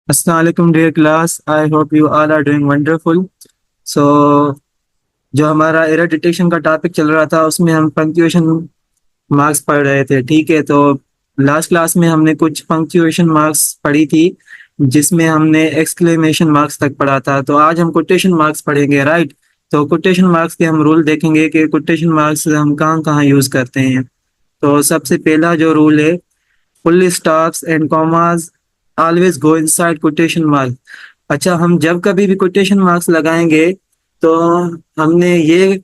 अस्सलाम dear class, I hope you all are doing wonderful. So जो हमारा error detection का टॉपिक चल रहा था उसमें हम पंक्चुएशन मार्क्स पढ़ रहे थे। ठीक है, तो लास्ट क्लास में हमने कुछ पंक्चुएशन मार्क्स पढ़ी थी जिसमें हमने एक्सक्लेमेशन मार्क्स तक पढ़ा था। तो आज हम कोटेशन मार्क्स पढ़ेंगे, राइट। तो कोटेशन मार्क्स के हम रूल देखेंगे कि कोटेशन मार्क्स हम कहाँ कहाँ यूज करते हैं। तो सबसे पहला जो रूल है, full stops and commas always go inside quotation marks. अच्छा, हम जब कभी भी कोटेशन मार्क्स लगाएंगे तो हमने ये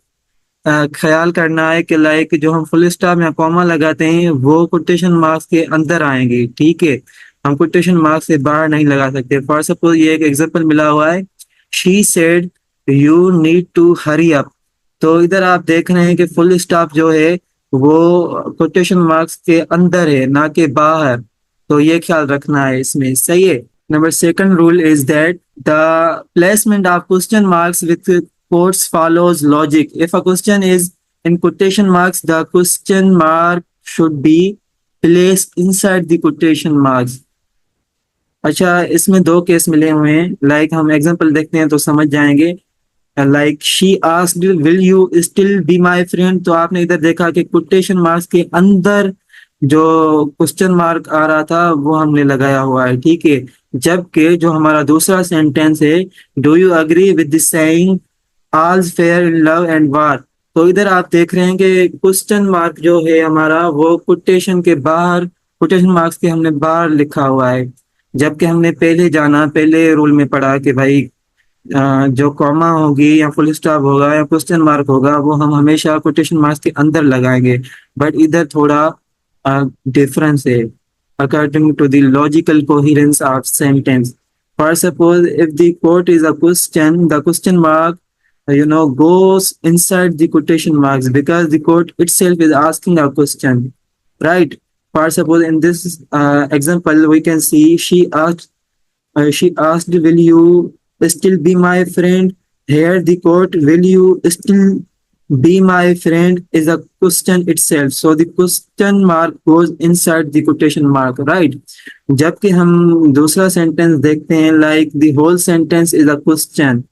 ख्याल करना है कि लाइक जो हम फुल स्टॉप या कॉमा लगाते हैं वो कोटेशन मार्क्स के अंदर आएंगे। ठीक है, हम कोटेशन मार्क्स से बाहर नहीं लगा सकते। फॉर सपोज ये एक एग्जांपल मिला हुआ है, she said you need to hurry up. तो इधर आप देख रहे हैं कि फुल स्टॉप जो है वो कोटेशन मार्क्स के अंदर है, ना कि बाहर। तो ये ख्याल रखना है इसमें, सही है। Number second rule is that the placement of question marks with quotes follows logic. If a question is in quotation marks, the question mark should be placed inside the quotation marks. अच्छा, इसमें दो case मिले हुए हैं। Like हम example देखते हैं तो समझ जाएंगे। Like she asked will you still be my friend. तो आपने इधर देखा कि कोटेशन मार्क्स के अंदर जो क्वेश्चन मार्क आ रहा था वो हमने लगाया हुआ है। ठीक है, जबकि जो हमारा दूसरा सेंटेंस है, do you agree with the saying all's fair in love and war. तो इधर आप देख रहे हैं कि क्वेश्चन मार्क जो है हमारा वो कोटेशन के बाहर, कोटेशन मार्क्स के हमने बाहर लिखा हुआ है। जबकि हमने पहले रूल में पढ़ा कि भाई जो कॉमा होगी या फुल स्टॉप होगा या क्वेश्चन मार्क होगा वो हम हमेशा कोटेशन मार्क्स के अंदर लगाएंगे। बट इधर थोड़ा डिफरेंस है according to the logical coherence of sentence. For suppose if the quote is a question, the question mark goes inside the quotation marks because the quote itself is asking a question, right? For suppose in this example we can see she asked will you still be my friend. Here the quote will you still be my friend is a question itself, so the question mark goes inside the quotation mark, right? जबकि हम दूसरा sentence देखते हैं, like the whole sentence is a question,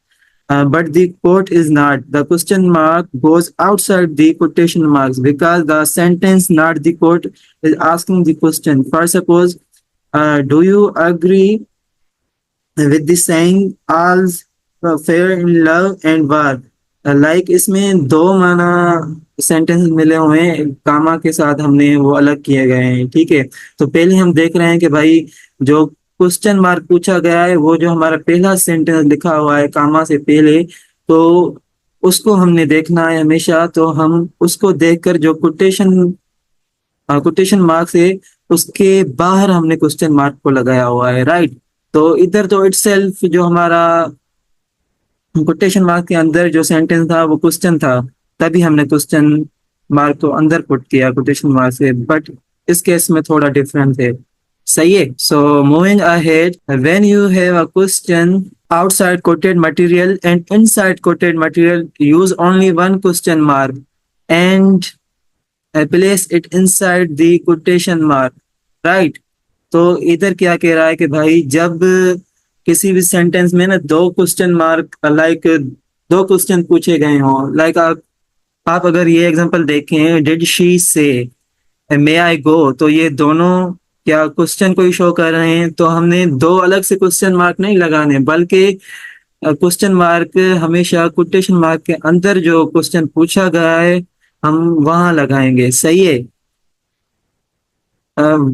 but the quote is not. The question mark goes outside the quotation marks because the sentence, not the quote, is asking the question. For suppose, do you agree with the saying all's fair in love and war? Like इसमें दो माना sentence मिले हुए हैं, कामा के साथ हमने वो अलग किए गए हैं। ठीक है, तो पहले हम देख रहे हैं कि भाई जो क्वेश्चन मार्क पूछा गया है वो जो हमारा पहला सेंटेंस लिखा हुआ है कामा से पहले, तो उसको हमने देखना है हमेशा। तो हम उसको देखकर जो कोटेशन मार्क्स है उसके बाहर हमने क्वेश्चन मार्क को लगाया हुआ है, राइट। तो इधर तो इटसेल्फ जो हमारा कोटेशन मार्क के अंदर जो सेंटेंस था वो क्वेश्चन था, तभी हमने क्वेश्चन मार्क को अंदर पुट किया कोटेशन मार्क से। बट इस केस में थोड़ा डिफरेंस है, सही है। सो moving ahead, when you have a question outside quoted material and inside quoted material, use only one question mark and place it inside the quotation mark, right? तो इधर क्या कह रहा है कि भाई जब किसी भी सेंटेंस में ना दो क्वेश्चन मार्क, लाइक दो क्वेश्चन पूछे गए हों, लाइक आप अगर ये एग्जांपल देखें, डिड शी से मे आई गो, तो ये दोनों क्या क्वेश्चन को ही शो कर रहे हैं। तो हमने दो अलग से क्वेश्चन मार्क नहीं लगाने, बल्कि क्वेश्चन मार्क हमेशा कोटेशन मार्क के अंदर जो क्वेश्चन पूछा गया है हम वहां लगाएंगे, सही है।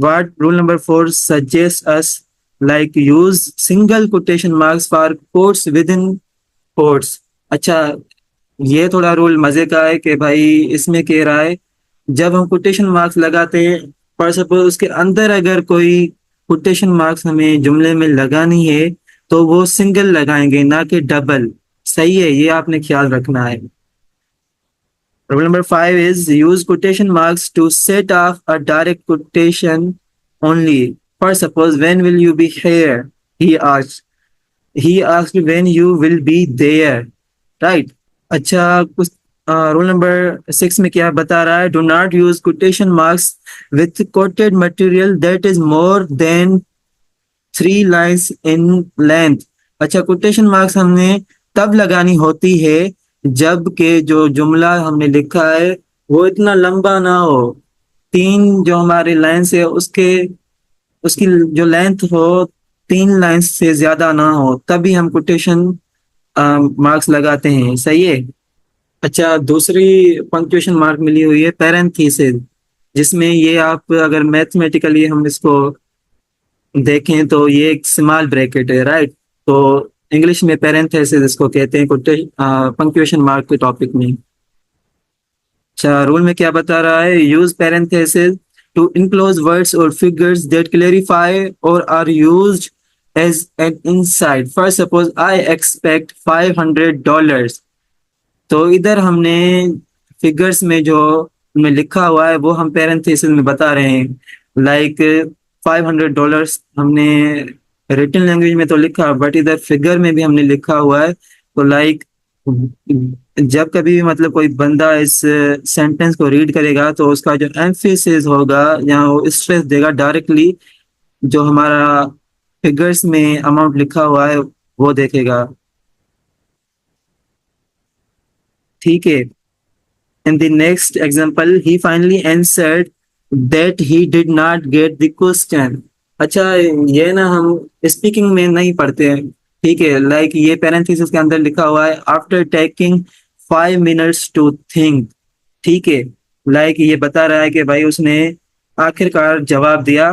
what rule number 4 suggests us, like use single quotation marks for quotes within quotes। अच्छा, ये थोड़ा रूल मजे का है कि भाई इसमें कह रहा है जब हम कोटेशन मार्क्स लगाते हैं, फॉर सपोज उसके अंदर अगर कोई कोटेशन मार्क्स हमें जुमले में लगानी है तो वो सिंगल लगाएंगे, ना कि डबल, सही है। ये आपने ख्याल रखना है। Rule number 5 is use quotation marks to set off a direct quotation only. For suppose, when will you be here? He asked. He asked when you will be there. Right? अच्छा, कुछ rule number 6 में क्या बता रहा है? Do not use quotation marks with quoted material that is more than 3 lines in length. अच्छा, quotation marks हमने तब लगानी होती है जब के जो जुमला हमने लिखा है वो इतना लंबा ना हो। 3 जो हमारी लाइन्स है उसके उसकी जो लेंथ हो 3 लाइन से ज्यादा ना हो, तभी हम कोटेशन मार्क्स लगाते हैं। सही है। अच्छा, दूसरी पंक्चुएशन मार्क मिली हुई है पैरेंथेसिस, जिसमें ये आप अगर मैथमेटिकली हम इसको देखें तो ये एक स्मॉल ब्रैकेट है, राइट। तो इंग्लिश में पैरेंथेसिस इसको कहते हैं पंक्चुएशन मार्क के टॉपिक में। अच्छा, रूल में क्या बता रहा है, use parenthesis to enclose words or figures that clarify or are used as an insight. For suppose I expect $500। तो इधर हमने फिगर्स में जो में लिखा हुआ है वो हम पैरेंथेसिस में बता रहे हैं। लाइक $500 हमने रिटन लैंग्वेज में तो लिखा, बट इधर फिगर में भी हमने लिखा हुआ है। तो लाइक जब कभी भी मतलब कोई बंदा इस सेंटेंस को रीड करेगा तो उसका जो एम्फेसिस होगा या वो स्ट्रेस देगा डायरेक्टली जो हमारा फिगर्स में अमाउंट लिखा हुआ है वो देखेगा। ठीक है। In the next example, he finally answered that he did not get the question. अच्छा, ये ना हम स्पीकिंग में नहीं पढ़ते हैं। ठीक है, लाइक ये पैरेंथेसिस के अंदर लिखा हुआ है after taking 5 minutes to think. ठीक है, लाइक ये बता रहा है कि भाई उसने आखिरकार जवाब दिया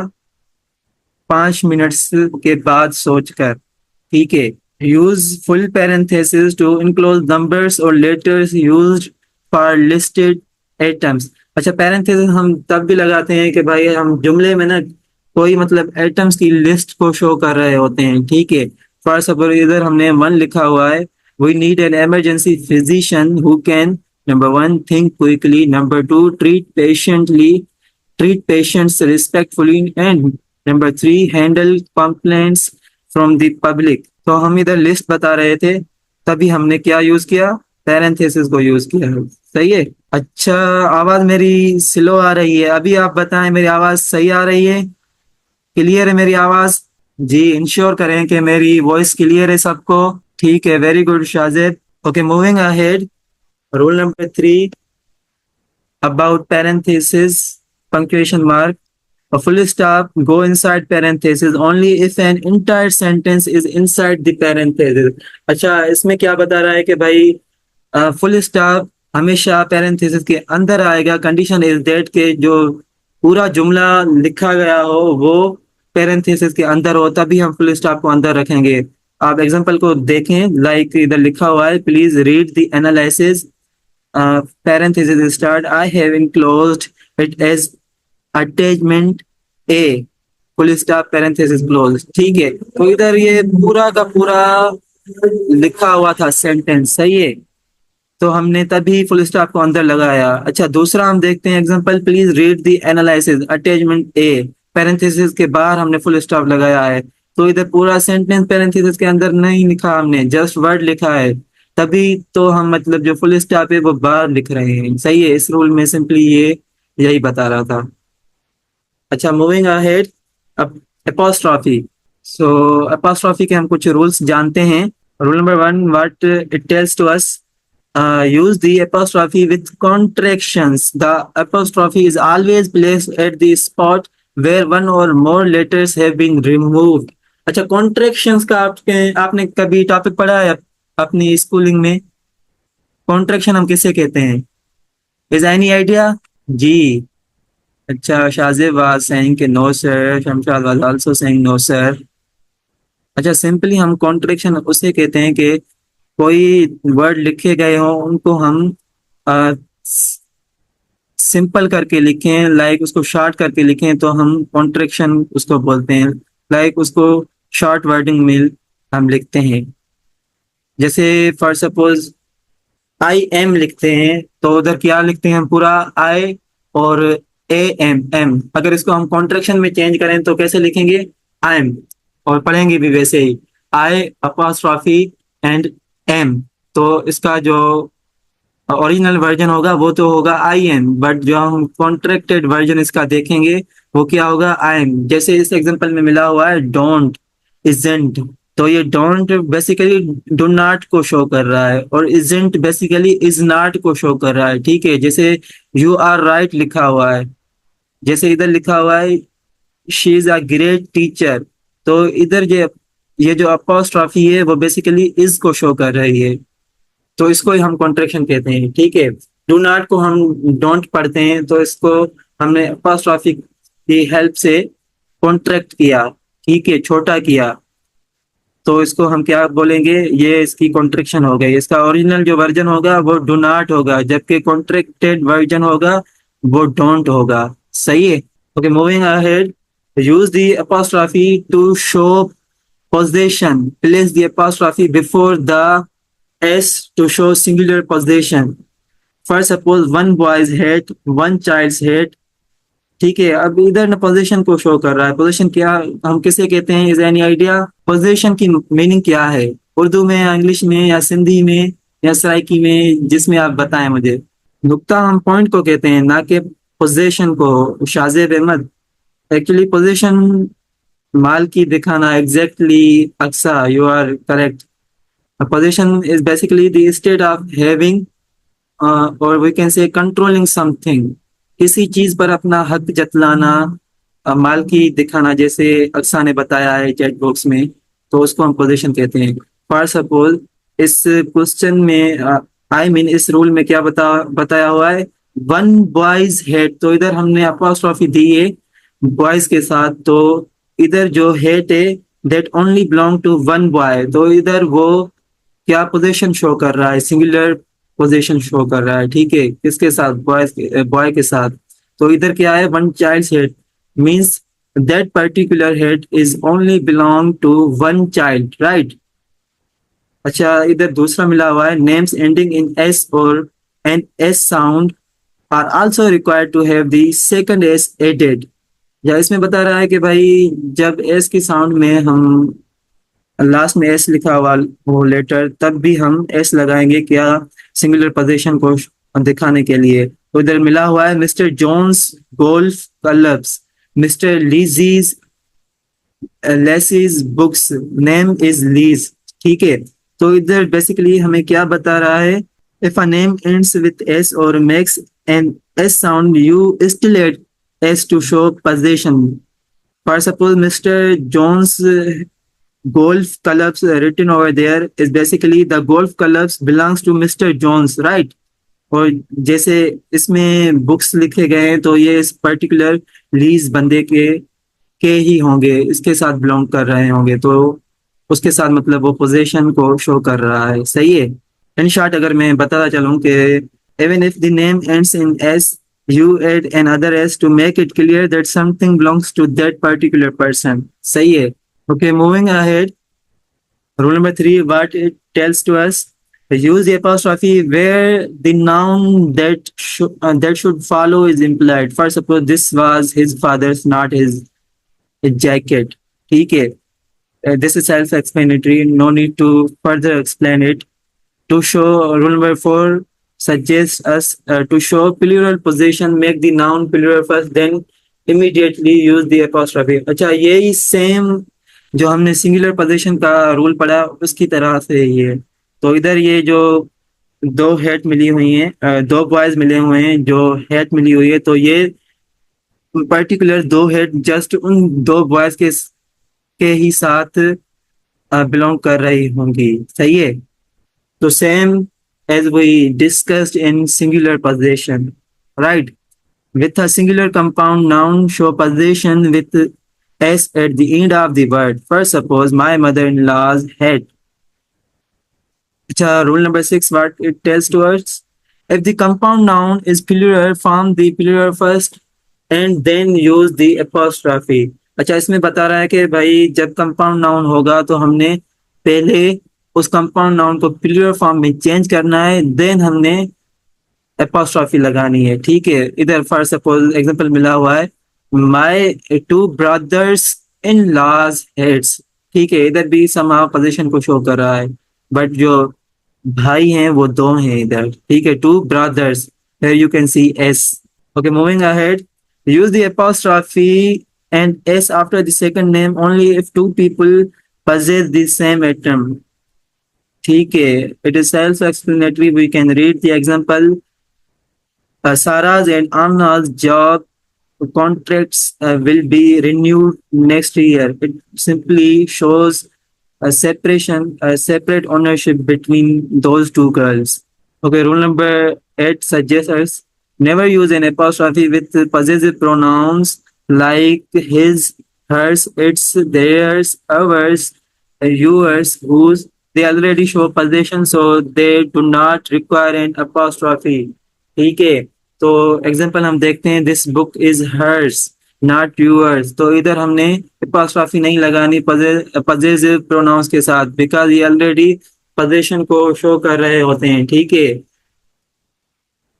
5 मिनट्स के बाद सोचकर। ठीक है। Use full parenthesis to enclose numbers और letters used for listed items. अच्छा, पैरेंथेसिस हम तब भी लगाते हैं कि भाई हम जुमले में ना कोई मतलब एटम्स की लिस्ट को शो कर रहे होते हैं। ठीक है। फॉर सपोज इधर हमने 1 लिखा हुआ है, we need an emergency physician who can number 1 think quickly, number 2 treat patients respectfully, and number 3 handle complaints from the public। तो हम इधर लिस्ट बता रहे थे, तभी हमने क्या यूज किया, पैरेंथेसिस को यूज किया है। सही है। अच्छा, आवाज मेरी स्लो आ रही है, अभी आप बताएं मेरी आवाज सही आ रही है, क्लियर है मेरी आवाज? जी, इंश्योर करें कि मेरी वॉइस क्लियर है सबको। ठीक है, very good Shajid. Okay, moving ahead. Rule number 3 about parenthesis, punctuation mark. A full stop go inside parenthesis only if an entire sentence is inside the parenthesis। अच्छा, इसमें क्या बता रहा है कि भाई फुल स्टॉप हमेशा पैरेंथेसिस के अंदर आएगा। कंडीशन इज दैट के जो पूरा जुमला लिखा गया हो वो पैरेंथेसिस के अंदर हो, तभी हम फुल स्टॉप को अंदर रखेंगे। आप एग्जांपल को देखें, लाइक इधर लिखा हुआ है, please read the analysis parenthesis start, I have enclosed it as attachment A, full stop parenthesis close। ठीक है, तो इधर ये पूरा का पूरा लिखा हुआ था सेंटेंस। सही है, तो हमने तभी फुल स्टॉप को अंदर लगाया। अच्छा, दूसरा हम देखते हैं example, please read the analysis attachment A, parenthesis के बाहर हमने फुल स्टॉप लगाया है। तो इधर पूरा सेंटेंस पैरेंथेसिस के अंदर नहीं लिखा हमने, जस्ट वर्ड लिखा है, तभी तो हम मतलब जो फुल स्टॉप है वो बाहर लिख रहे हैं। सही है, इस रूल में सिंपली ये यही बता रहा था। अच्छा, मूविंग अहेड। अब एपोस्ट्रॉफी। सो एपोस्ट्रॉफी के हम कुछ रूल्स जानते हैं। Rule number 1, what it tells to us, use the apostrophe with contractions। The apostrophe is always placed at the spot where one or more letters have been removed। अच्छा, contractions का आपने कभी topic पढ़ा है अपनी schooling में? Contraction हम किसे कहते हैं? Is any idea? जी। अच्छा, शाजिब वाज सेइंग कि no sir, Shamshad was also saying no sir. अच्छा, सिंपली हम कॉन्ट्रैक्शन उसे कहते हैं कि कोई वर्ड लिखे गए हो उनको हम सिंपल करके लिखें, लाइक उसको शॉर्ट करके लिखें तो हम कॉन्ट्रैक्शन उसको बोलते हैं। लाइक उसको शॉर्ट वर्डिंग में हम लिखते हैं। जैसे फॉर सपोज आई एम लिखते हैं तो उधर क्या लिखते हैं हम, पूरा आई और ए एम। अगर इसको हम कॉन्ट्रैक्शन में चेंज करें तो कैसे लिखेंगे, आई एम, और पढ़ेंगे भी वैसे ही, आई अपॉस्ट्रॉफी एंड एम। तो इसका जो ओरिजिनल वर्जन होगा वो तो होगा आई एम, बट जो हम कॉन्ट्रैक्टेड वर्जन इसका देखेंगे वो क्या होगा, आई एम। जैसे इस एग्जांपल में मिला हुआ है डोंट, isn't, तो ये don't बेसिकली do not को शो कर रहा है और isn't बेसिकली is not को शो कर रहा है। ठीक है, जैसे you are right लिखा हुआ है, जैसे इधर लिखा हुआ है she is a great teacher, तो इधर ये जो अपॉस्ट्रॉफी है वो बेसिकली इज को शो कर रही है, तो इसको ही हम कॉन्ट्रैक्शन कहते हैं। ठीक है, डू नॉट को हम डोंट पढ़ते हैं, तो इसको हमने अपॉस्ट्रॉफी की हेल्प से कॉन्ट्रैक्ट किया, ठीक है, छोटा किया, तो इसको हम क्या बोलेंगे, ये इसकी कॉन्ट्रैक्शन हो गई। इसका ओरिजिनल जो वर्जन होगा वो डू नॉट होगा, जबकि कॉन्ट्रैक्टेड वर्जन होगा वो डोंट होगा। सही है। Okay, moving ahead, use the apostrophe to show possession, place the apostrophe before the s to show singular possession. For suppose one boy's head, one child's head, ठीक है। अब इधर ना पोजीशन को शो कर रहा है, पोजीशन क्या हम किसे कहते हैं, इज एनी आइडिया पोजीशन की मीनिंग क्या है, उर्दू में या इंग्लिश में या सिंधी में या सराइकी में, जिसमें आप बताएं मुझे। नुक्ता हम पॉइंट को कहते हैं, ना कि पोजीशन को। शाजेब अहमद, एक्चुअली पोजीशन माल की दिखाना, exactly Aqsa, you are correct. Possession is basically the state of having or we can say controlling something, किसी चीज पर अपना हक जतलाना, मालकी दिखाना, जैसे अक्सा ने बताया है चैट बॉक्स में, तो उसको हम पोजीशन कहते हैं। फॉर सपोज इस क्वेश्चन में आई मीन इस रूल में क्या बताया हुआ है, वन बॉयज हेड, तो इधर हमने अपॉस्ट्रॉफी दी है बॉयज के साथ, तो इधर जो हेड है that only belong to one boy, तो इधर वो क्या पोजीशन शो कर रहा है, सिंगुलर पोजीशन शो कर रहा है। ठीक है, किसके साथ, बॉय के साथ, तो इधर क्या है, one child head means that particular head is only belong to one child, right. अच्छा, इधर दूसरा मिला हुआ है, names ending in S or an S sound are also required to have the second S added, या इसमें बता रहा है कि भाई जब एस की साउंड में हम लास्ट में एस लिखा हुआ वो लेटर, तब भी हम एस लगाएंगे, क्या, सिंगुलर पोजीशन को दिखाने के लिए। तो इधर मिला हुआ है Mr Jones golf clubs, Mr Lees's Lacey's books, name is Lees. ठीक है, तो इधर बेसिकली हमें क्या बता रहा है, if a name ends with S और makes an S sound, you still add S to show possession. For suppose Mr Jones golf clubs written over there is basically the golf clubs belongs to Mr. Jones, right? और जैसे इसमें books लिखे गए हैं, तो ये इस particular lease बंदे के ही होंगे, इसके साथ बिलोंग कर रहे होंगे, तो उसके साथ मतलब वो पोजीशन को शो कर रहा है। सही है। इन शॉर्ट अगर मैं बताता चलूं कि even if the name ends in s, you add another s to make it clear that something belongs to that particular person. सही है। Okay, moving ahead. Rule number 3, what it tells to us: use the apostrophe where the noun that should follow is implied. For suppose this was his father's, not his jacket. ठीक है, this is self-explanatory. No need to further explain it. To show, rule number 4 suggests us to show plural possession, make the noun plural first, then immediately use the apostrophe. अच्छा, यही same जो हमने singular position का rule पढ़ा उसकी तरह से ये, तो इधर ये जो दो हेड मिली हुई हैं, दो बॉयज मिले हुए हैं, जो हेड मिली हुई है, तो ये पर्टिकुलर दो हेड जस्ट उन दो बॉयज के ही साथ बिलोंग कर रही होंगी। सही है। तो same as we discussed in singular possession, right. With a singular compound noun show possession with s at the end of the word. First, suppose my mother-in-law's head. Rule number 6, what it tells to us: if the compound noun is plural, form the plural first and then use the apostrophe. अच्छा, इसमें बता रहा है कि भाई जब compound noun होगा तो हमने पहले उस कंपाउंड नाउन को प्लूरल फॉर्म में चेंज करना है, देन हमने एपोस्ट्रॉफी लगानी है। ठीक है, इधर फॉर सपोज एग्जांपल मिला हुआ है, my two brothers in laws heads. ठीक है, इधर भी समाव पोजीशन को शो कर रहा है, बट जो भाई हैं वो दो हैं इधर। ठीक है, two brothers, here you can see s. Okay, moving ahead, use the apostrophe and s after the second name only if two people possess the same atom. ठीक है, it is self-explanatory. We can read the example. Sarah's and Amna's job contracts will be renewed next year. It simply shows a separate ownership between those two girls. Okay, rule number 8 suggests us never use an apostrophe with possessive pronouns like his, hers, its, theirs, ours, yours, whose. They already show possession, so they do not require an apostrophe. ठीक है, तो example हम देखते हैं, this book is hers not yours. तो इधर हमने apostrophe नहीं लगानी पजेसिव प्रोनाउंस के साथ, बिकॉज ये ऑलरेडी पोजीशन को शो कर रहे होते हैं। ठीक है,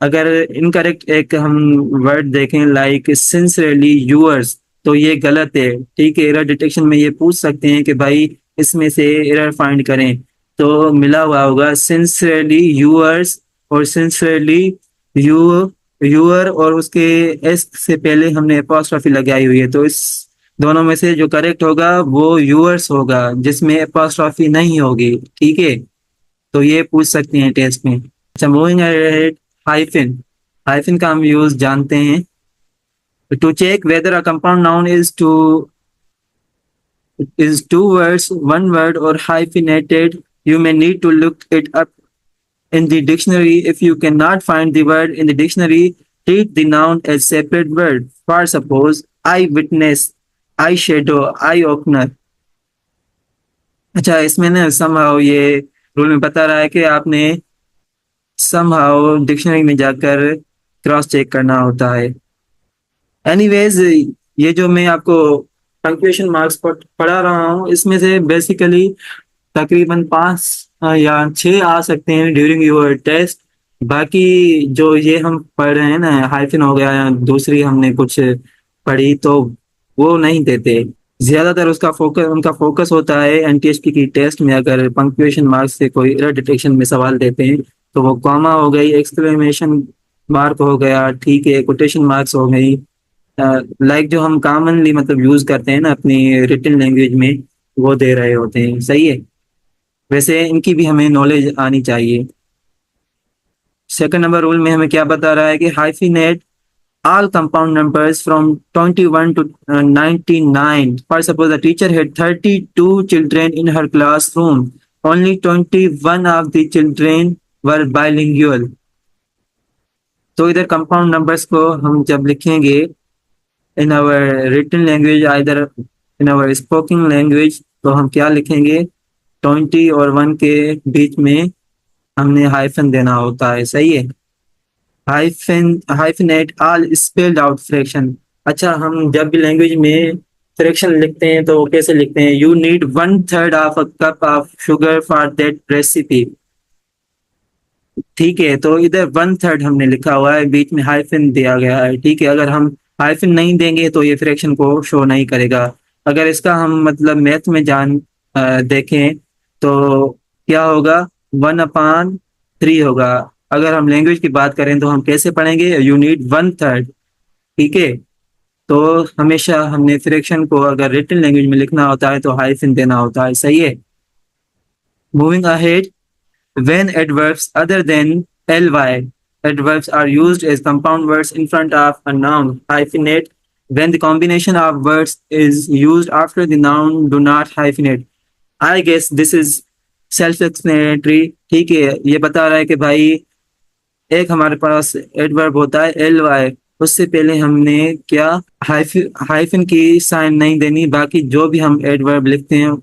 अगर इनकरेक्ट एक हम वर्ड देखें लाइक सिंसियरली यूअर्स, तो ये गलत है। ठीक है, एरर डिटेक्शन में ये पूछ सकते हैं कि भाई इसमें से एरर फाइंड करें, तो मिला हुआ होगा सिंसियरली यूअर्स और सिंसियरली यू यूअर, और उसके एस से पहले हमने एपॉस्ट्रॉफी लगाई हुई है, तो इस दोनों में से जो करेक्ट होगा वो यूअर्स होगा जिसमें एपॉस्ट्रॉफी नहीं होगी। ठीक है, तो ये पूछ सकते हैं टेस्ट में। अच्छा, मूविंग अहेड, हाइफन। हाइफन का हम यूज जानते हैं to check whether a compound noun is two words, one word, or hyphenated. You may need to look it up in the dictionary. If you cannot find the word in the dictionary, treat the noun as separate word. For suppose, eyewitness, eye shadow, eye opener. अच्छा, इसमें ना somehow ये rule में बता रहा है कि आपने somehow डिक्शनरी में जाकर क्रॉस चेक करना होता है। एनीवेज, ये जो मैं आपको पंक्चुएशन मार्क्स पढ़ा रहा हूँ, इसमें से बेसिकली तकरीबन 5 या 6 आ सकते हैं ड्यूरिंग योर टेस्ट। बाकी जो ये हम पढ़ रहे हैं ना, हाइफन हो गया या दूसरी हमने कुछ पढ़ी, तो वो नहीं देते। ज्यादातर उनका फोकस होता है एनटीएसपी की टेस्ट में। अगर पंक्चुएशन मार्क्स से कोई एरर डिटेक्शन में सवाल देते हैं, तो वो कॉमा हो गई, एक्सक्लेमेशन मार्क हो गया, ठीक है, कोटेशन मार्क्स हो गई, लाइक जो हम कॉमनली मतलब यूज करते हैं ना अपनी रिटन लैंग्वेज में, वो दे रहे होते हैं। सही है, वैसे इनकी भी हमें नॉलेज आनी चाहिए। सेकंड नंबर रूल में हमें क्या बता रहा है कि hyphenate all compound numbers from 21 to 99. For suppose the teacher had 32 children in her classroom. Only 21 of the children were bilingual. तो इधर कंपाउंड नंबर्स को हम जब लिखेंगे in our written language, either in our spoken language, तो हम क्या लिखेंगे, 20 और 1 के बीच में हमने हाइफन देना होता है। सही है, hyphenate all spelled out fraction. अच्छा, हम जब भी लैंग्वेज में फ्रैक्शन लिखते हैं तो कैसे लिखते हैं, you need 1/3 of a cup of sugar for that recipe. ठीक है, तो इधर 1/3 हमने लिखा हुआ है, बीच में हाइफन दिया गया है। ठीक है, अगर हम हाइफन नहीं देंगे तो ये फ्रैक्शन को शो नहीं करेगा। अगर इसका हम मतलब मैथ में देखें तो क्या होगा, 1/3 होगा। अगर हम लैंग्वेज की बात करें तो हम कैसे पढ़ेंगे, यू नीड 1/3। ठीक है, तो हमेशा हमने फ्रैक्शन को अगर रिटन लैंग्वेज में लिखना होता है तो हाइफन देना होता है। सही है, moving ahead, when adverbs other than ly adverbs are used as compound words in front of a noun, hyphenate. When the combination of words is used after the noun, do not hyphenate. I guess this is self-explanatory. ठीक है, ये बता रहा है कि भाई एक हमारे पास एडवर्ब होता है एल वाई, उससे पहले हमने क्या हाइफन की साइन नहीं देनी, बाकी जो भी हम एडवर्ब लिखते हैं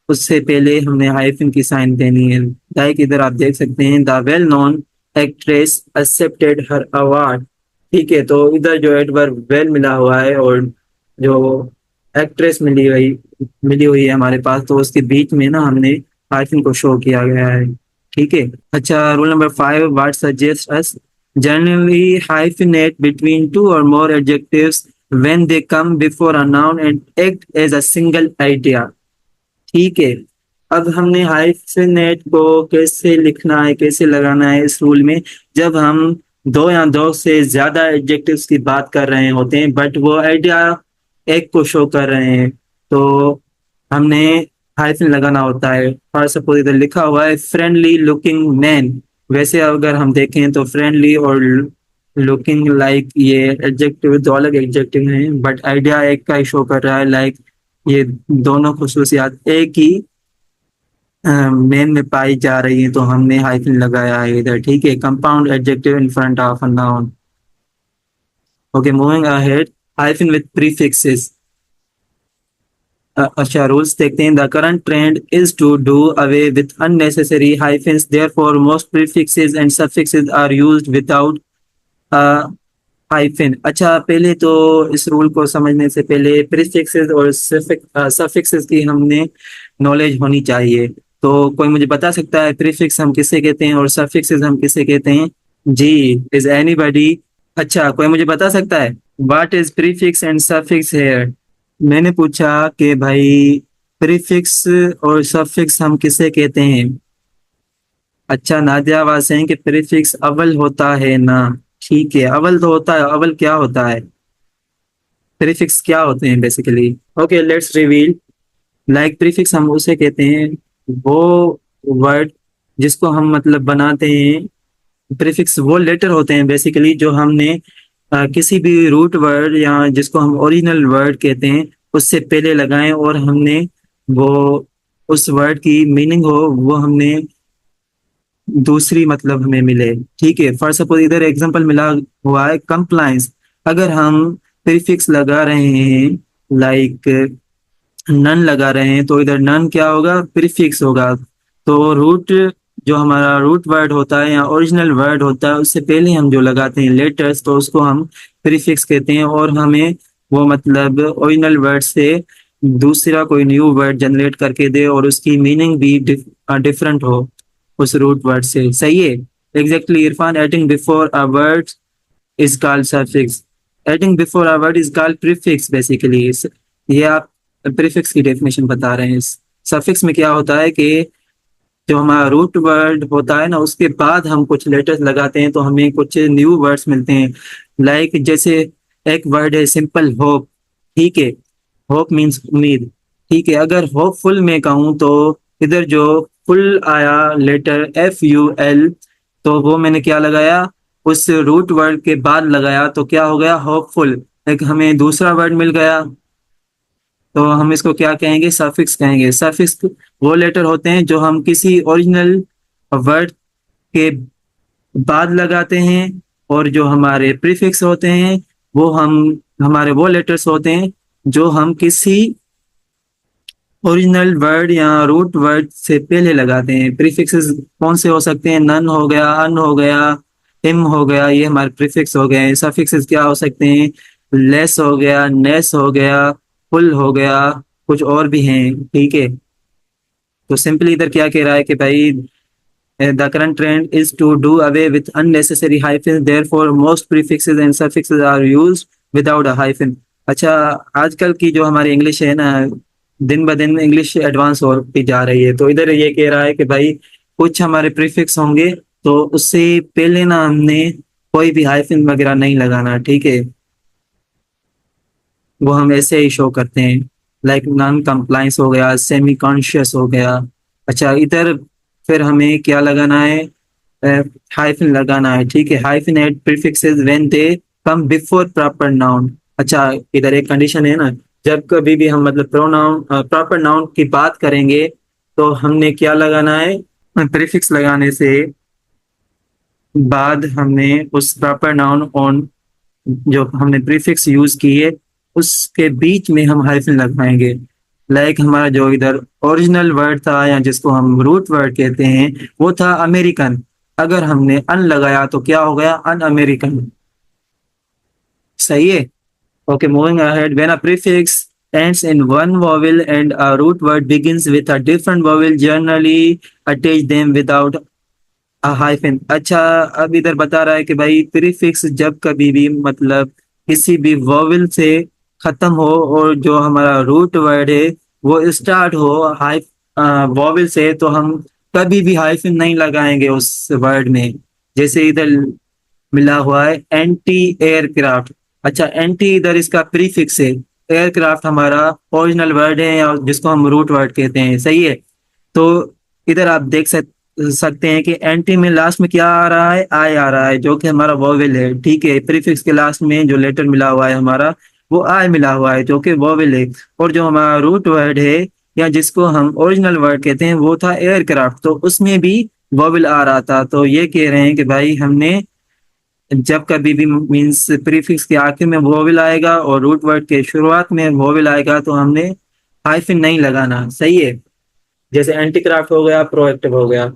उससे पहले हमने हाइफन की साइन देनी है। लाइक इधर आप देख सकते हैं, the well known actress accepted her award. ठीक है, तो इधर जो एडवर्ब वेल मिला हुआ है और जो एक्ट्रेस मिली हुई है हमारे पास, तो उसके बीच में ना हमने हाइफन को शो किया गया है। ठीक है, अच्छा, rule number 5, what suggest us generally hyphenate between two or more adjectives when they come before a noun and act as a single idea. ठीक है, अब हमने हाइफिनेट को कैसे लिखना है, कैसे लगाना है इस रूल में, जब हम 2 या 2 से ज्यादा एडजेक्टिव्स की बात कर रहे होते हैं बट वो आइडिया एक को शो कर रहे हैं, तो हमने हाइफन लगाना होता है। फॉर सपोज इधर लिखा हुआ है फ्रेंडली लुकिंग मैन, वैसे अगर हम देखें तो फ्रेंडली और लुकिंग लाइक ये एडजेक्टिव दो अलग एडजेक्टिव हैं, बट आइडिया एक का ही शो कर रहा है। लाइक ये दोनों खुसूसियात एक ही मेन में पाई जा रही है, तो हमने हाइफन लगाया है इधर। ठीक है, compound adjective in front of a noun. Okay, moving ahead, hyphen with prefixes. अच्छा, रूल्स देखते हैं। The current trend is to do away with unnecessary hyphens, therefore most prefixes and suffixes are used without hyphen. अच्छा, पहले तो इस rule को समझने से पहले प्रीफिक्सेस और सफिक्सेस की हमने नॉलेज होनी चाहिए। तो कोई मुझे बता सकता है प्रीफिक्स हम किसे कहते हैं और सफिक्सेस हम किसे कहते हैं? जी, इज एनीबॉडी? अच्छा, कोई मुझे बता सकता है what is prefix and suffix here? मैंने पूछा कि भाई प्रीफिक्स और सफिक्स हम किसे कहते हैं। अच्छा, नादिया आवाज है कि प्रीफिक्स अव्वल होता है ना। ठीक है, अव्वल तो होता है। अव्वल क्या होता है? प्रीफिक्स क्या होते हैं basically? Okay, let's reveal. Like prefix हम उसे कहते हैं वो वर्ड जिसको हम मतलब बनाते हैं। प्रीफिक्स वो लेटर होते हैं बेसिकली जो हमने किसी भी रूट वर्ड या जिसको हम ओरिजिनल वर्ड कहते हैं उससे पहले लगाएं, और हमने वो उस वर्ड की मीनिंग हो वो हमने दूसरी मतलब हमें मिले। ठीक है, फॉर सपोज इधर एग्जांपल मिला हुआ है कंप्लायंस। अगर हम प्रीफिक्स लगा रहे हैं लाइक नन लगा रहे हैं, तो इधर नन क्या होगा? प्रीफिक्स होगा। तो रूट जो हमारा रूट वर्ड होता है या ओरिजिनल वर्ड होता है उससे पहले हम जो लगाते हैं लेटर्स, तो उसको हम प्रीफिक्स कहते हैं, और हमें वो मतलब ओरिजिनल वर्ड से दूसरा कोई न्यू वर्ड जनरेट करके दे और उसकी मीनिंग भी डिफरेंट हो उस रूट वर्ड से। सही है, exactly Irfan. Adding before a word is called suffix. Adding before a word is called prefix basically. ये आप प्रीफिक्स की डेफिनेशन बता रहे हैं। सफिक्स में क्या होता है कि जो हमारा रूट वर्ड होता है ना उसके बाद हम कुछ लेटर्स लगाते हैं तो हमें कुछ न्यू वर्ड्स मिलते हैं। लाइक जैसे एक वर्ड है सिंपल होप। ठीक है, होप मीन्स उम्मीद। ठीक है, अगर होपफुल में कहूँ तो इधर जो फुल आया लेटर FUL, तो वो मैंने क्या लगाया? उस रूट वर्ड के बाद लगाया, तो क्या हो गया? होपफुल। एक हमें दूसरा वर्ड मिल गया, तो हम इसको क्या कहेंगे? सफिक्स कहेंगे। सफिक्स वो लेटर होते हैं जो हम किसी ओरिजिनल वर्ड के बाद लगाते हैं, और जो हमारे प्रीफिक्स होते हैं वो हम हमारे वो लेटर्स होते हैं जो हम किसी ओरिजिनल वर्ड या रूट वर्ड से पहले लगाते हैं। प्रीफिक्सेस कौन से हो सकते हैं? नन हो गया, अन हो गया, हिम हो गया, ये हमारे प्रीफिक्स हो गए। सफिक्सेस क्या हो सकते हैं? लेस हो गया, नेस हो गया, फुल हो गया, कुछ और भी हैं। ठीक है, तो सिंपली इधर क्या कह रहा है कि भाई the current trend is to do away with unnecessary hyphen, therefore most prefixes and suffixes are used without a hyphen. अच्छा, आजकल की जो हमारी इंग्लिश है ना, दिन ब दिन इंग्लिश एडवांस होती जा रही है, तो इधर ये कह रहा है कि भाई कुछ हमारे प्रीफिक्स होंगे तो उससे पहले ना हमने कोई भी हाइफन वगैरह नहीं लगाना। ठीक है, वो हम ऐसे ही शो करते हैं। लाइक नॉन कंप्लायंस हो गया, सेमी कॉन्शियस हो गया। अच्छा, इधर फिर हमें क्या लगाना है? हाइफन लगाना है। ठीक है, hyphen at prefixes when they come before proper noun. अच्छा, इधर एक कंडीशन है ना, जब कभी भी हम मतलब प्रोनाउन प्रॉपर नाउन की बात करेंगे तो हमने क्या लगाना है? प्रीफिक्स लगाने से बाद हमने उस प्रॉपर नाउन ऑन जो हमने प्रीफिक्स यूज किए उसके बीच में हम हाइफन लगाएंगे। लाइक हमारा जो इधर ओरिजिनल वर्ड था या जिसको हम रूट वर्ड कहते हैं वो था अमेरिकन। अगर हमने अन लगाया तो क्या हो गया? अन अमेरिकन। सही है। Okay, moving ahead, when a prefix ends in one vowel and a root word begins with a different vowel, generally attach them without hyphen. अच्छा, अब इधर बता रहा है कि भाई प्रीफिक्स जब कभी भी मतलब किसी भी वोवेल से खत्म हो और जो हमारा रूट वर्ड है वो स्टार्ट हो हाई वोवेल से, तो हम कभी भी हाइफन नहीं लगाएंगे उस वर्ड में। जैसे इधर मिला हुआ है एंटी एयरक्राफ्ट। अच्छा, एंटी इधर इसका प्रीफिक्स है, एयरक्राफ्ट हमारा ओरिजिनल वर्ड है या जिसको हम रूट वर्ड कहते हैं, सही है। तो इधर आप देख सकते हैं कि एंटी में लास्ट में क्या आ रहा है, आई आ रहा है, जो कि हमारा वोवेल है, ठीक है। प्रीफिक्स के लास्ट में जो लेटर मिला हुआ है हमारा, वो आई मिला हुआ है, जो कि वोवेल है। और जो हमारा रूट वर्ड है या जिसको हम ओरिजिनल वर्ड कहते हैं, वो था एयरक्राफ्ट, तो उसमें भी वोवेल आ रहा था। तो ये कह रहे हैं कि भाई हमने जब कभी भी मीन्स प्रीफिक्स के आखिर में वोवेल आएगा और रूट वर्ड के शुरुआत में वोवेल आएगा, तो हमने हाइफन नहीं लगाना, सही है। जैसे एंटी क्राफ्ट हो गया, प्रोएक्टिव हो गया,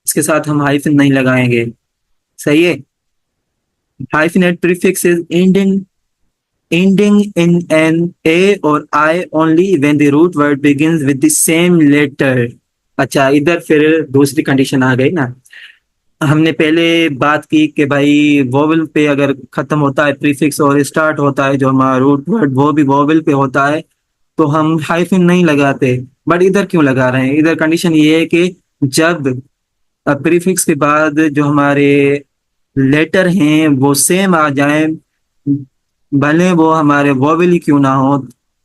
इसके साथ हम हाइफन नहीं लगाएंगे, सही है। Hyphenate prefix is ending in an a or I only when the root word begins with the same letter। अच्छा, इधर फिर दूसरी कंडीशन आ गई ना। हमने पहले बात की कि भाई वोवेल पे अगर खत्म होता है प्रीफिक्स और स्टार्ट होता है जो हमारा रूट वर्ड, वो भी वोवेल पे होता है, तो हम हाइफन नहीं लगाते। बट इधर क्यों लगा रहे हैं? इधर कंडीशन ये है कि जब प्रीफिक्स के बाद जो हमारे लेटर हैं वो सेम आ जाएं, भले वो हमारे वोवेल ही क्यों ना हो,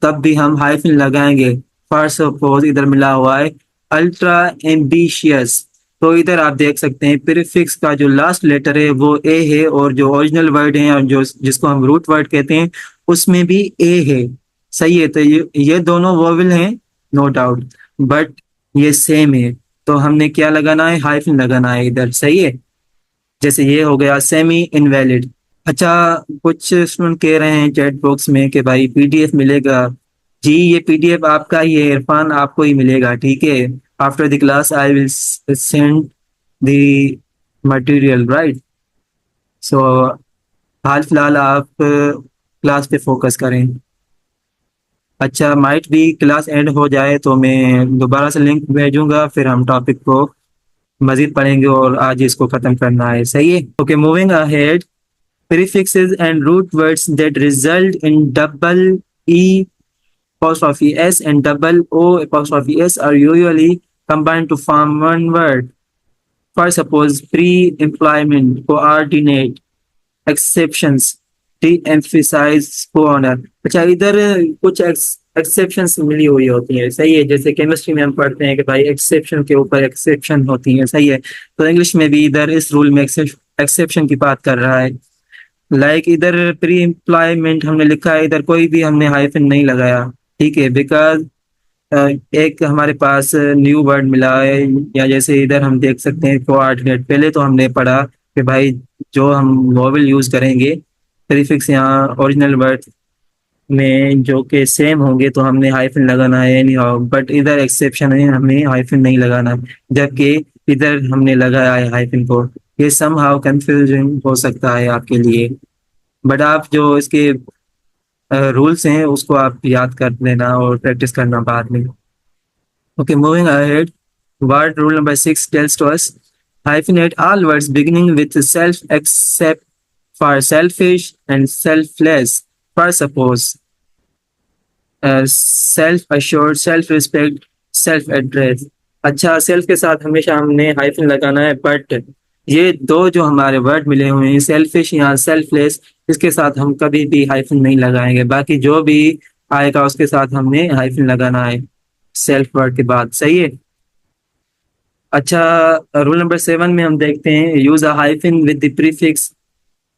तब भी हम हाइफन लगाएंगे। फॉर सपोज इधर मिला हुआ है अल्ट्रा एम्बिशियस, तो इधर आप देख सकते हैं प्रीफिक्स का जो लास्ट लेटर है वो ए है, और जो ओरिजिनल वर्ड है और जो जिसको हम रूट वर्ड कहते हैं उसमें भी ए है, सही है। तो ये दोनों वोवेल हैं, नो डाउट, बट ये सेम है, तो हमने क्या लगाना है? हाइफन लगाना है इधर, सही है। जैसे ये हो गया सेमी इनवैलिड। अच्छा, कुछ स्टूडेंट कह रहे हैं चैट बॉक्स में कि भाई पीडीएफ मिलेगा। जी, ये पीडीएफ आपका ही है इरफान, आपको ही मिलेगा, ठीक है। After the class I will send the material, right. So हाल फिलहाल आप क्लास पे फोकस करें। अच्छा, माइट भी क्लास एंड हो जाए तो मैं दोबारा से लिंक भेजूंगा, फिर हम टॉपिक को मजीद पढ़ेंगे और आज इसको खत्म करना है, सही है। Okay, moving ahead. Prefixes and root words that result in double E apostrophe S and double O apostrophe S are usually combined to form one word. For suppose pre-employment, coordinate, exceptions, de-emphasize, co-honor। अच्छा, इधर कुछ exceptions मिली हुई होती हैं, सही है। जैसे chemistry में हम पढ़ते हैं कि भाई एक्सेप्शन के ऊपर एक्सेप्शन होती हैं, सही है। तो इंग्लिश में भी इधर इस रूल में एक्सेप्शन की बात कर रहा है। इधर प्री एम्प्लॉयमेंट हमने लिखा है, इधर कोई भी हमने हाइफन नहीं लगाया, ठीक है, बिकॉज एक हमारे पास न्यू वर्ड मिला है। या जैसे इधर हम देख सकते हैं कोऑर्डिनेट, पहले तो हमने पढ़ा कि भाई जो हम वोवेल यूज करेंगे प्रीफिक्स यहाँ ओरिजिनल वर्ड में जो कि सेम होंगे तो हमने हाइफन लगाना है एनी हाउ, बट इधर एक्सेप्शन है, हमें हाइफन नहीं लगाना, जबकि इधर हमने लगाया है हाइफन को। ये सम हाउ कंफ्यूजिंग हो सकता है आपके लिए, बट आप जो इसके रूल्स हैं उसको आप याद कर लेना और प्रैक्टिस करना बाद में। Okay, moving ahead. Word rule number 6 tells to us hyphenate all words beginning with self except for selfish and selfless। For suppose self assured, self respect, self address. अच्छा, सेल्फ के साथ हमेशा हमने हाइफन लगाना है, बट ये दो जो हमारे वर्ड मिले हुए हैं सेल्फिश या सेल्फलेस, इसके साथ हम कभी भी हाइफन नहीं लगाएंगे। बाकी जो भी आएगा उसके साथ हमने हाइफन लगाना है सेल्फ वर्ड के बाद, सही है। अच्छा, रूल नंबर 7 में हम देखते हैं use a hyphen with the prefix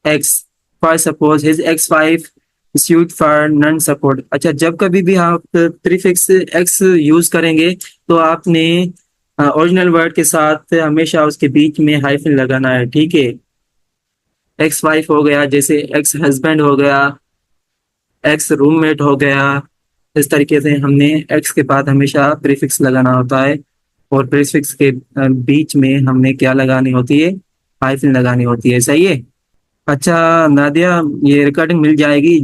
ex. For suppose his ex wife suit for nonsupport. अच्छा, जब कभी भी आप प्रीफिक्स एक्स यूज करेंगे तो आपने ओरिजिनल वर्ड के साथ हमेशा उसके बीच में हाइफन लगाना है, ठीक है। एक्स वाइफ हो गया, जैसे एक्स हस्बैंड हो गया, एक्स रूममेट हो गया, इस तरीके से हमने एक्स के बाद हमेशा प्रीफिक्स लगाना होता है, और प्रीफिक्स के बीच में हमने क्या लगानी होती है? हाइफन लगानी होती है, सही है। अच्छा नादिया, ये रिकॉर्डिंग मिल जाएगी,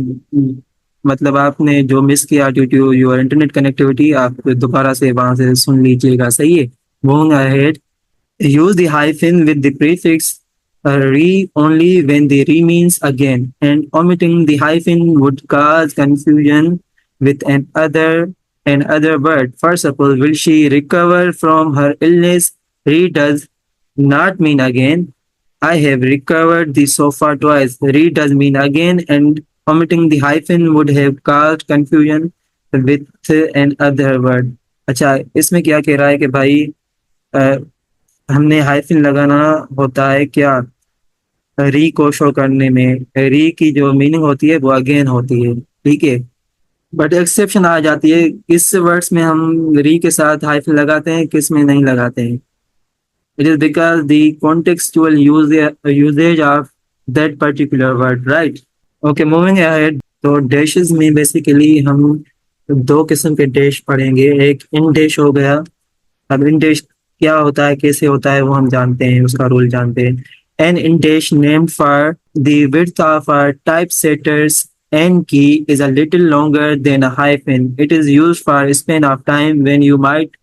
मतलब आपने जो मिस किया due to your internet connectivity, आप दोबारा से वहां से सुन लीजिएगा, सही है। Moving ahead. Use the hyphen with the prefix re only when the re means again, and omitting the hyphen would cause confusion with another word। For example, will she recover from her illness? Re does not mean again. I have recovered the sofa twice. Re does mean again, and omitting the hyphen would have caused confusion with an other word. अच्छा, इसमें क्या कह रहा है कि भाई अ, हमने hyphen लगाना होता है क्या री को शो करने में। री की जो मीनिंग होती है वो अगेन होती है, ठीक है। बट एक्सेप्शन आ जाती है, किस वर्ड्स में हम री के साथ हाइफन लगाते हैं, किस में नहीं लगाते हैं। It is because the contextual usage of that particular word, right. Okay, moving ahead. तो डैशेस में बेसिकली हम दो किस्म के डैश पढ़ेंगे, एक इन डैश हो गया। अब इन डैश क्या होता है, कैसे होता है, वो हम जानते हैं, उसका रूल जानते हैं। En in dash named for the width of a typesetter's en key is a little longer than a hyphen. It is used for span of time when you might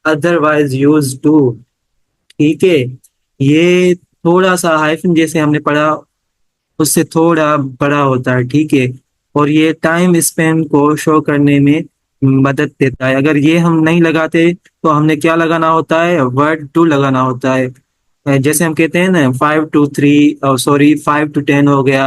otherwise use to, ठीक है। ये थोड़ा सा hyphen जैसे हमने पढ़ा उससे थोड़ा बड़ा होता है, ठीक है। और ये टाइम स्पेन को शो करने में मदद देता है। अगर ये हम नहीं लगाते तो हमने क्या लगाना होता है, वर्ड टू लगाना होता है। जैसे हम कहते हैं ना 5 to 3, सॉरी 5 to 10 हो गया।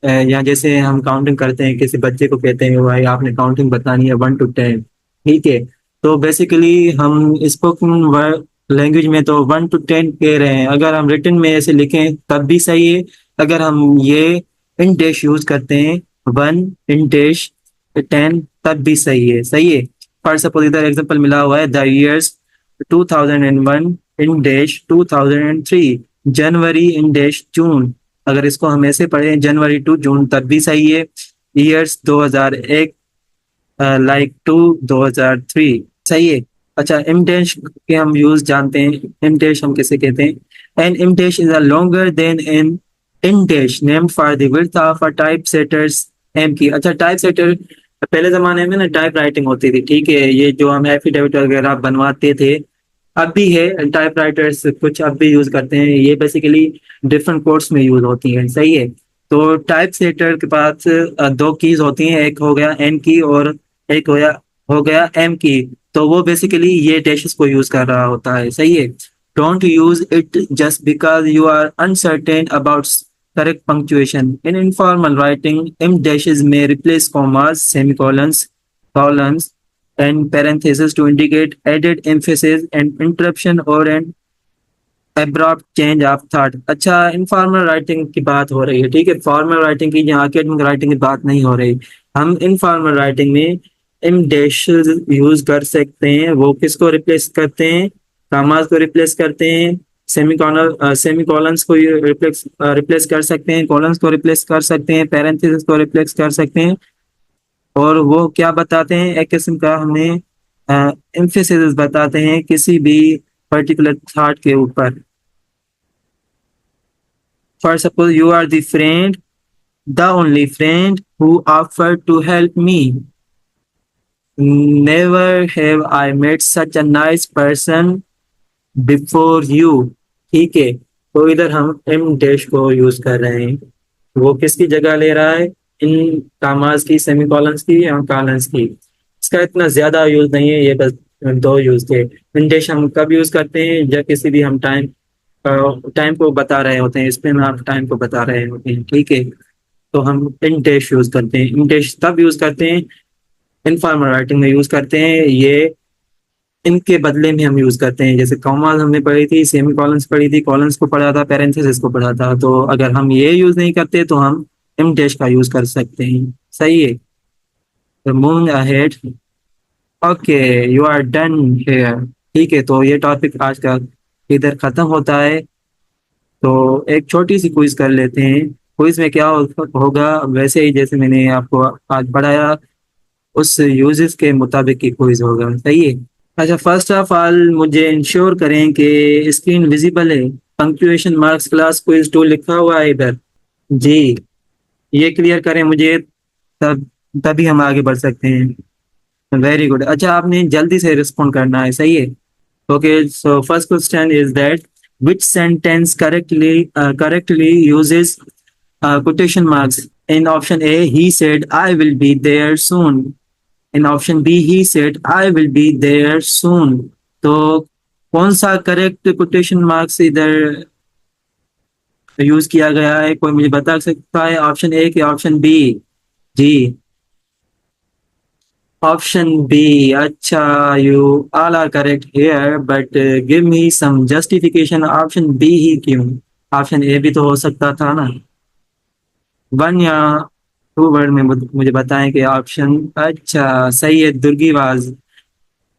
या जैसे हम काउंटिंग करते हैं, किसी बच्चे को कहते हैं भाई आपने काउंटिंग बतानी है 1 to 10, ठीक है। तो बेसिकली हम स्पोकन लैंग्वेज में तो 1 to 10 कह रहे हैं। अगर हम रिटन में ऐसे लिखें तब भी सही है। अगर हम ये इन डैश यूज करते हैं 1 इन डैश 10 तब भी सही है, सही है। फॉर सपोज इधर एग्जांपल मिला हुआ है the years 2001 in dash 2003, January in dash June. अगर इसको हम ऐसे पढ़ें जनवरी टू जून तब भी सही है। ईयर्स 2001 लाइक टू 2003, सही है। अच्छा, इम डैश के हम यूज जानते हैं। इम डैश हम किसे कहते हैं, an em dash is a longer than an in dash named for the width of a typesetter's em की। अच्छा, टाइप सेटर पहले जमाने में ना टाइप राइटिंग होती थी, ठीक है। ये जो हम एफिडेविट वगैरह बनवाते थे, अब भी है टाइप राइटर्स, कुछ अब भी यूज करते हैं। ये बेसिकली डिफरेंट कोड्स में यूज होती हैं, सही है। तो टाइप सेटर के पास दो कीज होती हैं, एक हो गया एन की और एक हो गया एम की। तो वो बेसिकली ये डैशेस को यूज कर रहा होता है, सही है। Don't use it just because you are uncertain about correct punctuation. In informal writing em dashes में replace commas, semicolons, colons and parentheses to indicate added emphasis and interruption or an abrupt change of thought। अच्छा, informal writing की बात हो रही है, ठीक है। Formal writing की, यहाँ अकेडमिक राइटिंग की बात नहीं हो रही। हम इनफॉर्मल राइटिंग में इन डैश यूज कर सकते हैं। वो किसको रिप्लेस करते हैं, कामास को रिप्लेस करते हैं। सेमीकॉलन्स को रिप्लेस रिप्लेस कर सकते हैं, कॉलन्स को रिप्लेस कर सकते हैं, पैरेंथेसिस को रिप्लेस कर सकते हैं। और वो क्या बताते हैं, एक किस्म का हमें एम्फेसिस बताते हैं किसी भी पर्टिकुलर थॉट के ऊपर। For suppose you are the friend, the only friend who offer to help me. Never have I met such a nice person before you, ठीक है। तो इधर हम एम डैश को यूज कर रहे हैं। वो किसकी जगह ले रहा है, इन कामास की, सेमीकोलंस की या कॉलंस की। इसका इतना ज्यादा यूज नहीं है, ये बस दो यूज थे। इंडेश हम कब यूज करते हैं, जब किसी भी हम टाइम को बता रहे होते हैं, स्पेन ऑफ टाइम को बता रहे होते हैं, ठीक है। तो हम इंडेश यूज करते हैं। इंडेश तब यूज करते हैं, इनफॉर्मल राइटिंग में यूज करते हैं। ये इनके बदले में हम यूज करते हैं। जैसे कॉमास हमने पढ़ी थी, सेमी कॉलन्स पढ़ी थी, कॉलन्स को पढ़ा था, पैरेंथेसिस को पढ़ा था। तो अगर हम ये यूज नहीं करते तो हम एम डैश का यूज कर सकते हैं, सही है। तो moving ahead. Okay, you are done here, ठीक है। तो ये टॉपिक आज का इधर खत्म होता है। तो एक छोटी सी क्विज कर लेते हैं। क्विज में क्या होगा, वैसे ही जैसे मैंने आपको आज पढ़ाया उस यूजेस के मुताबिक ही क्विज होगा, सही है। अच्छा, फर्स्ट ऑफ ऑल मुझे इंश्योर करें कि स्क्रीन विजिबल है। पंक्चुएशन मार्क्स क्लास क्विज 2 लिखा हुआ है इधर जी। ये क्लियर करें मुझे, तब तभी हम आगे बढ़ सकते हैं। Very good. अच्छा, आपने जल्दी से रिस्पॉन्ड करना है, सही है। Okay, so first question is that which sentence correctly uses quotation marks? In option A, he said I will be there soon. In option B, he said I will be there soon. तो कौन सा correct quotation marks इधर use किया गया है, कोई मुझे बता सकता है, ऑप्शन ए कि ऑप्शन बी? जी, ऑप्शन बी। अच्छा, you all are correct here, but give me some justification, option B ही क्यों? ऑप्शन ए भी तो हो सकता था ना। वन या टू वर्ड में मुझे बताएं कि ऑप्शन। अच्छा, सही है, दुर्गीवाज।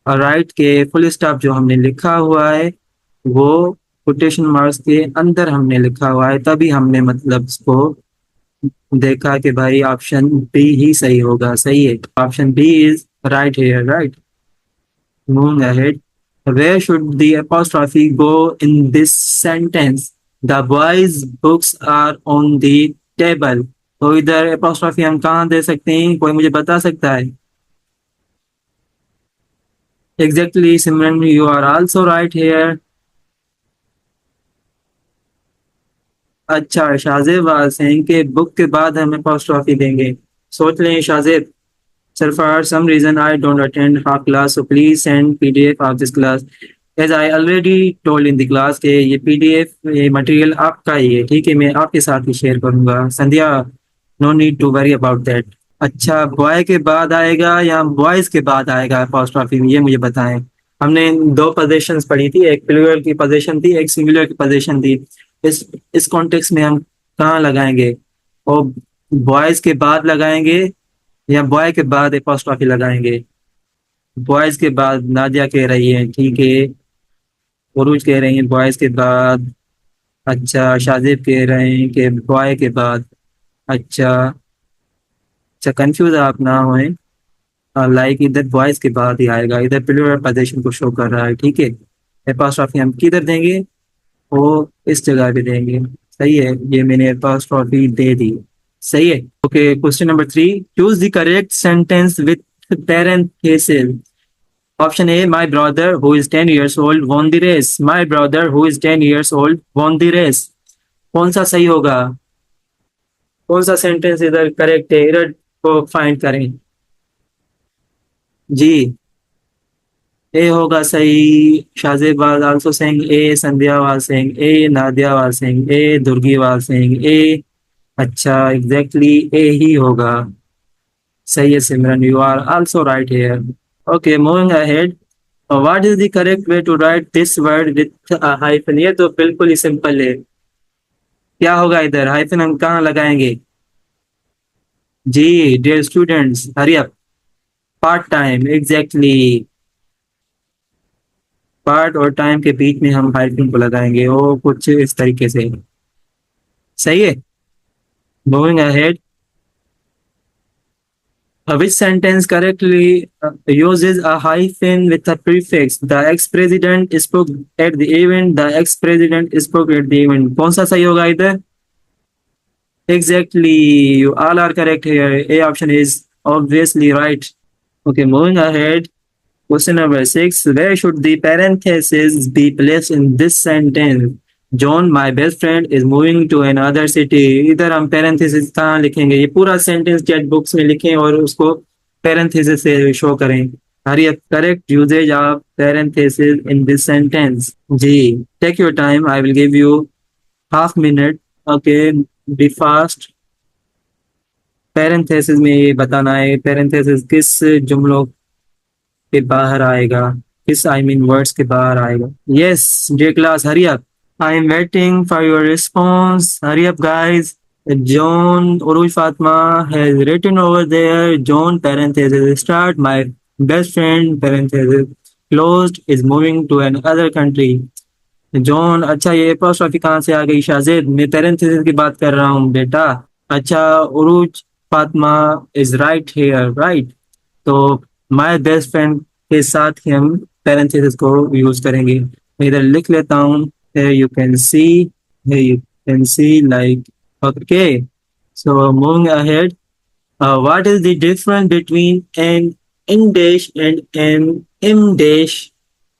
और राइट के फुल स्टॉप जो हमने लिखा हुआ है वो कोटेशन मार्क्स के अंदर हमने लिखा हुआ है, तभी हमने मतलब उसको देखा कि भाई ऑप्शन बी ही सही होगा। सही है, option B is right here, right. Moving ahead, where should the apostrophe go in this sentence? The boys' books are on the table. तो इधर apostrophe हम कहाँ दे सकते हैं? कोई मुझे बता सकता है? Exactly, Simran, you are also right here. अच्छा, शाजिब was saying कि बुक के बाद हम apostrophe देंगे। सोच लें Shajib. Sir, for some reason I don't attend half class, so please send PDF of this class. As I already told in the class कि ये PDF ये मटेरियल आपका ही है, ठीक है, मैं आपके साथ ही शेयर करूंगा। Sandhya, no need to worry about that. अच्छा, बॉय के बाद आएगा या बॉयज के बाद आएगा अपॉस्ट्रॉफी, ये मुझे बताएं। हमने दो पोजीशंस पढ़ी थी, एक प्लूरल की पोजीशन थी, एक सिंगुलर की पोजीशन थी। इस कॉन्टेक्स्ट में हम कहाँ लगाएंगे? और बॉयज के बाद लगाएंगे या बॉय के बाद अपॉस्ट्रॉफी लगाएंगे? बॉयज के बाद नादिया कह रही है, ठीक है। उरूज कह रही है बॉयज के बाद। अच्छा, शाजिब कह रहे हैं कि बॉय के बाद। अच्छा। अच्छा, कंफ्यूज आप ना होए। लाइक इधर बॉयज के बाद ही आएगा, इधर प्लूरल पोजीशन को शो कर रहा है, ठीक है। अपॉस्ट्रॉफी हम किधर देंगे? वो इस जगह पे देंगे। सही है, ये मैंने अपॉस्ट्रॉफी दे दी। सही है। Okay, question number 3, choose the correct sentence with parenthesis. Option A, my brother who is 10 years old won the race. My brother who is 10 years old won the race. कौन सा सही होगा? कौन सा सेंटेंस इधर correct है? इधर को फाइंड करें। जी, ए होगा सही। Shajib was also saying A, Sandhya was saying A, Nadia was saying A, Durgi was saying A। अच्छा, एग्जैक्टली ए ही होगा। सही है Simran, you are also right here. Okay, moving ahead, what is the correct way to write this word with a hyphen? ये तो बिल्कुल ही simple है। क्या होगा इधर? हाइफन हम कहाँ लगाएंगे? जी, dear students, hurry up. Part time, exactly. Part और टाइम के बीच में हम हाइफन को लगाएंगे, वो कुछ इस तरीके से। सही है। Moving ahead, which sentence correctly uses a hyphen with a prefix? The ex-president spoke at the event. The ex-president spoke at the event. कौन सा सही होगा इधर? Exactly. You all are correct here. A option is obviously right. Okay, moving ahead. Question number 6. Where should the parenthesis be placed in this sentence? John, my best friend, is moving to another city. इधर हम parenthesis कहाँ लिखेंगे? ये पूरा sentence chat box में लिखें और उसको parenthesis से show करें। Hurry up, correct usage of parenthesis in this sentence. जी, take your time. I will give you half minute. Okay, be fast. parenthesis में ये बताना है parenthesis किस जुमलों के बाहर आएगा, किस आई मीन वर्ड्स के बाहर आएगा। Yes dear class, hurry up, I am waiting for your response, hurry up guys. John Uruj Fatma has written over there, John parenthesis start, my best friend parenthesis closed is moving to another country. John, अच्छा ये apostrophe कहाँ से आ गई शाजिद? मैं parenthesis की बात कर रहा हूँ बेटा। अच्छा, Uruj Fatima is right here, right. तो माय बेस्ट फ्रेंड के साथ ही हम पैरेंथेसिस को यूज करेंगे। मैं इधर लिख लेता हूँ, you can see, you can see like. Okay, so moving ahead, what is the difference between an in dash and an em dash?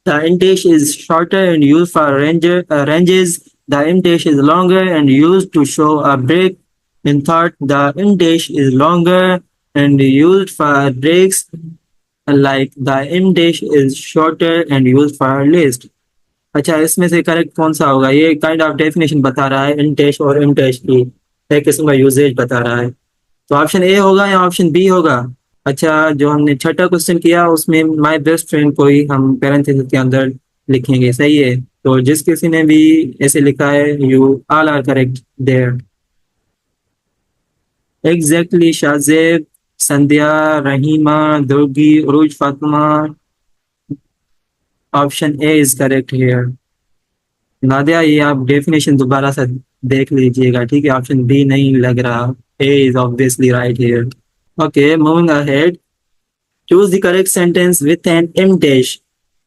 The in dash is shorter and used for ranges. The in dash is longer and used to show a break in thought. The in dash is longer and used for breaks. Like the in dash is shorter and used for list. अच्छा, इसमें से correct कौन सा होगा? ये kind of definition बता रहा है इन डैश और इन डैश की, एक किस्म का यूजेज बता रहा है। तो ऑप्शन ए होगा या ऑप्शन बी होगा? अच्छा, जो हमने छठा क्वेश्चन किया उसमें माय बेस्ट फ्रेंड को ही हम पैरेंथेसिस के अंदर लिखेंगे, सही है। तो जिस किसी ने भी ऐसे लिखा है, you all are correct there. Exactly Shajeb, Sandhya, Rahima, Durgi, Uruj, Fatima, option A is correct here. Nadia, ये आप डेफिनेशन दोबारा से देख लीजिएगा, ठीक है? ऑप्शन बी नहीं लग रहा, A is obviously right here. Okay, moving ahead, choose the correct sentence with an M dash.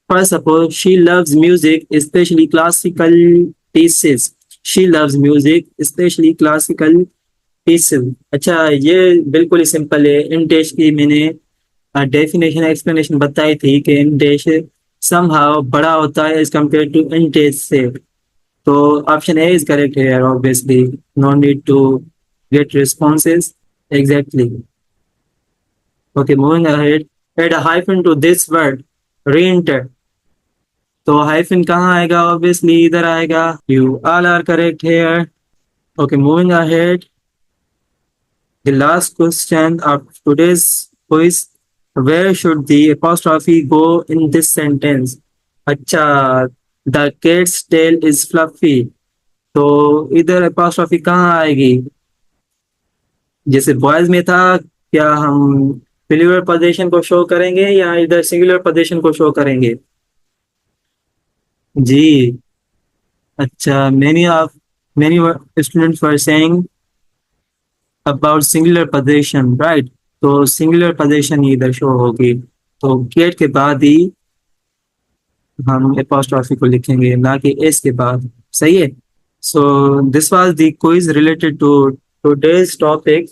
First, suppose she loves music, especially classical pieces. She loves music, especially classical pieces. अच्छा, ये बिल्कुल ही simple है। In dash की मैंने definition explanation बताई थी कि in dash somehow बड़ा होता है as compare to en dash से। तो ऑप्शन ए इज करेक्ट है obviously, no need to get responses. Exactly. Okay, moving ahead. Add a hyphen to this word. Re-enter. तो हाइफन कहाँ आएगा? ऑब्वियसली इधर आएगा। You all are correct here. Okay, moving ahead, the last question of today's quiz, where should the apostrophe go in this sentence? अच्छा, the cat's tail is fluffy, तो इधर apostrophe कहाँ आएगी? जैसे बॉयज में था, क्या हम प्लूरल पोजीशन को शो करेंगे या इधर सिंगुलर पोजीशन को शो करेंगे? जी। अच्छा, many students were saying about singular position, right? तो सिंगुलर पोजीशन ही इधर शो होगी, तो गेट के बाद ही हम apostrophe को लिखेंगे, ना कि एस के बाद, सही है। So this was the quiz related to today's topic.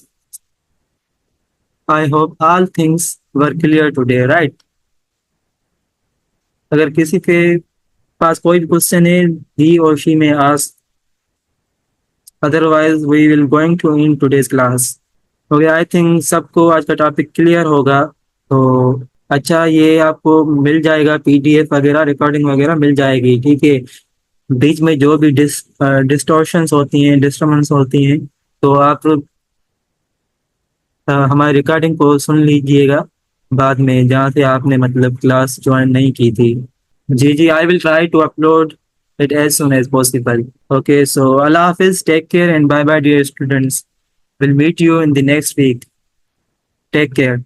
I hope all things were clear today, right? अगर किसी के पास कोई भी क्वेश्चन है, he or she may ask, otherwise we will going to in today's class. Okay, I think सबको आज का topic clear होगा। तो अच्छा, ये आपको मिल जाएगा पीडीएफ वगैरह, रिकॉर्डिंग वगैरह मिल जाएगी, ठीक है? बीच में जो भी डिस्टॉर्शंस होती हैं, डिस्टर्बेंस होती हैं, तो आप हमारी रिकॉर्डिंग को सुन लीजिएगा बाद में, जहाँ से आपने मतलब क्लास ज्वाइन नहीं की थी। जी जी, I will try to upload it as soon as possible. Okay, so Allah Hafiz, take care and bye bye, dear students. We'll meet you in the next week. Take care.